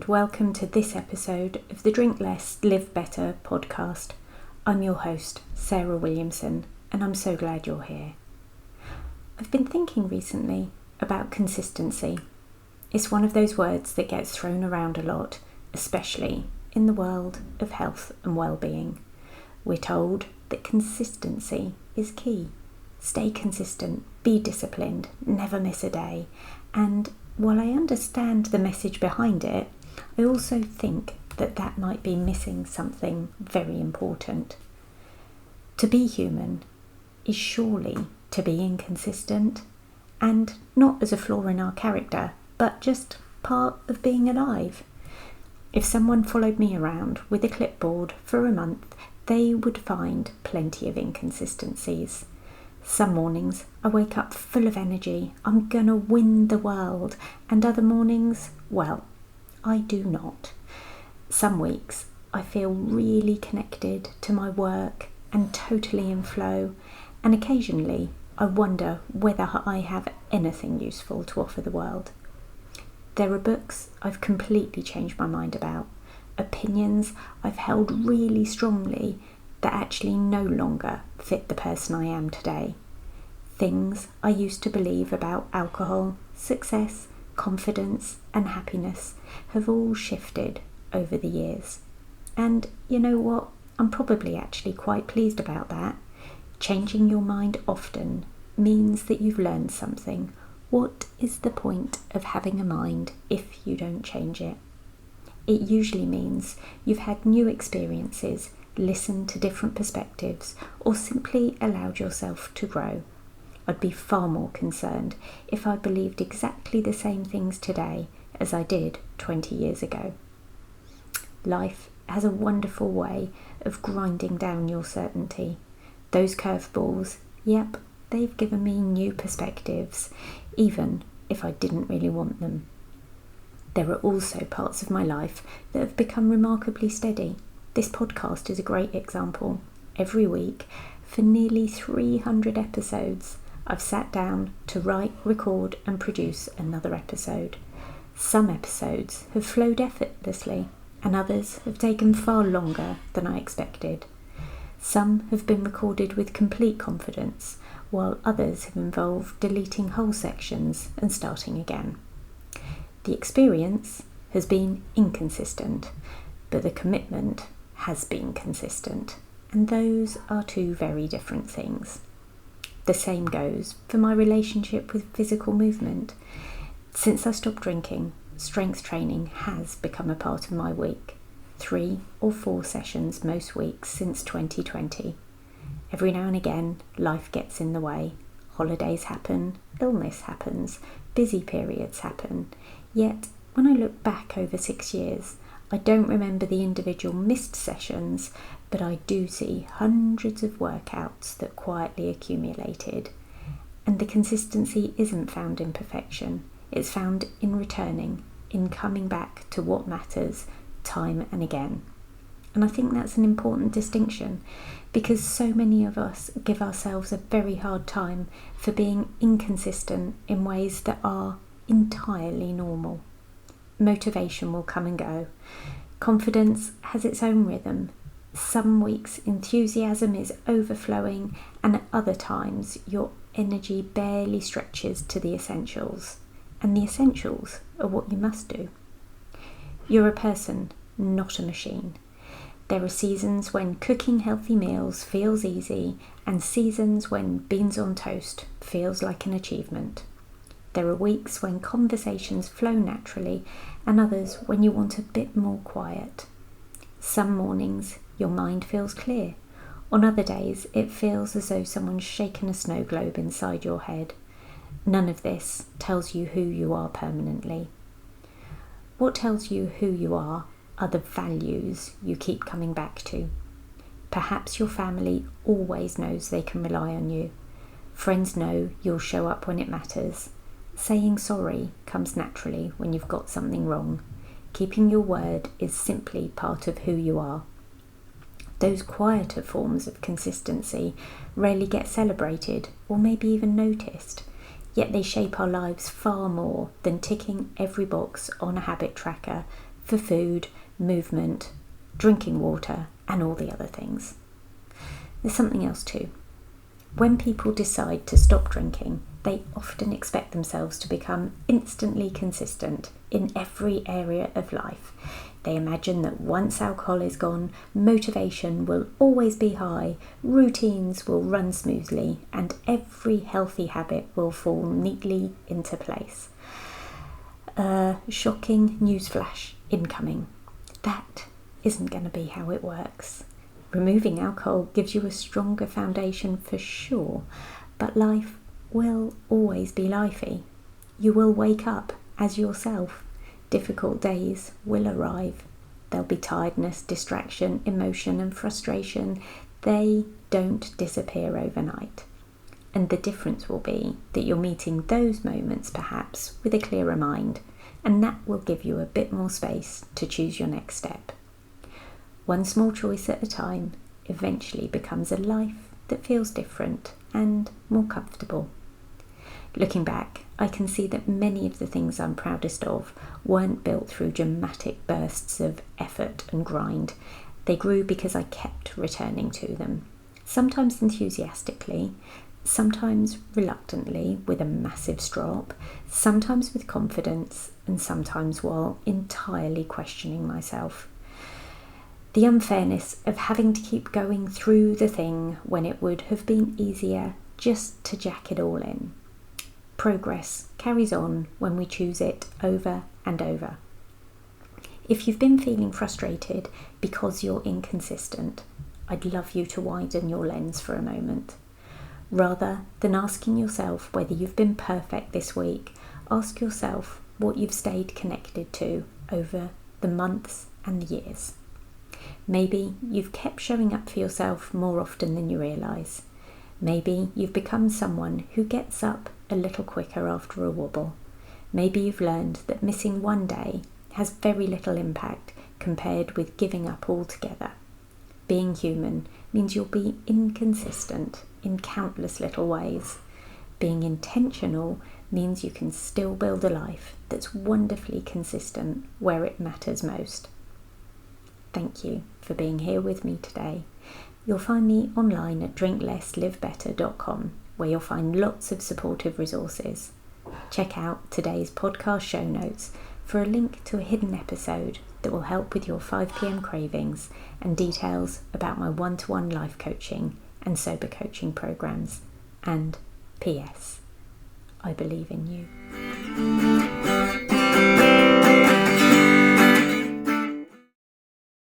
welcome to this episode of the Drink Less, Live Better podcast. I'm your host, Sarah Williamson, and I'm so glad you're here. I've been thinking recently about consistency. It's one of those words that gets thrown around a lot, especially in the world of health and well-being. We're told that consistency is key. Stay consistent, be disciplined, never miss a day. And while I understand the message behind it, I also think that might be missing something very important. To be human is surely to be inconsistent, and not as a flaw in our character, but just part of being alive. If someone followed me around with a clipboard for a month, they would find plenty of inconsistencies. Some mornings I wake up full of energy, I'm gonna win the world, and other mornings, well, I do not. Some weeks I feel really connected to my work and totally in flow, and occasionally I wonder whether I have anything useful to offer the world. There are books I've completely changed my mind about, opinions I've held really strongly that actually no longer fit the person I am today. Things I used to believe about alcohol, success, confidence and happiness have all shifted over the years. And you know what? I'm probably actually quite pleased about that. Changing your mind often means that you've learned something. What is the point of having a mind if you don't change it? It usually means you've had new experiences, listened to different perspectives, or simply allowed yourself to grow. I'd be far more concerned if I believed exactly the same things today as I did 20 years ago. Life has a wonderful way of grinding down your certainty. Those curveballs, yep, they've given me new perspectives, even if I didn't really want them. There are also parts of my life that have become remarkably steady. This podcast is a great example. Every week, for nearly 300 episodes, I've sat down to write, record and produce another episode. Some episodes have flowed effortlessly, and others have taken far longer than I expected. Some have been recorded with complete confidence, while others have involved deleting whole sections and starting again. The experience has been inconsistent, but the commitment has been consistent, and those are two very different things. The same goes for my relationship with physical movement. Since I stopped drinking, strength training has become a part of my week. 3 or 4 sessions most weeks since 2020. Every now and again, life gets in the way. Holidays happen, illness happens, busy periods happen. Yet, when I look back over 6 years, I don't remember the individual missed sessions, but I do see hundreds of workouts that quietly accumulated. And the consistency isn't found in perfection, it's found in returning, in coming back to what matters time and again. And I think that's an important distinction, because so many of us give ourselves a very hard time for being inconsistent in ways that are entirely normal. Motivation will come and go. Confidence has its own rhythm. Some weeks enthusiasm is overflowing, and at other times your energy barely stretches to the essentials. And the essentials are what you must do. You're a person, not a machine. There are seasons when cooking healthy meals feels easy, and seasons when beans on toast feels like an achievement. There are weeks when conversations flow naturally, and others when you want a bit more quiet. Some mornings your mind feels clear. On other days it feels as though someone's shaken a snow globe inside your head. None of this tells you who you are permanently. What tells you who you are the values you keep coming back to. Perhaps your family always knows they can rely on you. Friends know you'll show up when it matters. Saying sorry comes naturally when you've got something wrong. Keeping your word is simply part of who you are. Those quieter forms of consistency rarely get celebrated or maybe even noticed, yet they shape our lives far more than ticking every box on a habit tracker for food, movement, drinking water, and all the other things. There's something else too. When people decide to stop drinking, they often expect themselves to become instantly consistent in every area of life. They imagine that once alcohol is gone, motivation will always be high, routines will run smoothly, and every healthy habit will fall neatly into place. Shocking newsflash incoming. That isn't going to be how it works. Removing alcohol gives you a stronger foundation for sure, but life will always be lifey. You will wake up as yourself. Difficult days will arrive. There'll be tiredness, distraction, emotion and frustration. They don't disappear overnight. And the difference will be that you're meeting those moments perhaps with a clearer mind, and that will give you a bit more space to choose your next step. One small choice at a time eventually becomes a life that feels different and more comfortable. Looking back, I can see that many of the things I'm proudest of weren't built through dramatic bursts of effort and grind. They grew because I kept returning to them, sometimes enthusiastically, sometimes reluctantly with a massive strop, sometimes with confidence, and sometimes while entirely questioning myself. The unfairness of having to keep going through the thing when it would have been easier just to jack it all in. Progress carries on when we choose it over and over. If you've been feeling frustrated because you're inconsistent, I'd love you to widen your lens for a moment. Rather than asking yourself whether you've been perfect this week, ask yourself what you've stayed connected to over the months and the years. Maybe you've kept showing up for yourself more often than you realise. Maybe you've become someone who gets up a little quicker after a wobble. Maybe you've learned that missing one day has very little impact compared with giving up altogether. Being human means you'll be inconsistent in countless little ways. Being intentional means you can still build a life that's wonderfully consistent where it matters most. Thank you for being here with me today. You'll find me online at drinklesslivebetter.com, where you'll find lots of supportive resources. Check out today's podcast show notes for a link to a hidden episode that will help with your 5 p.m. cravings and details about my one-to-one life coaching and sober coaching programs. And P.S. I believe in you.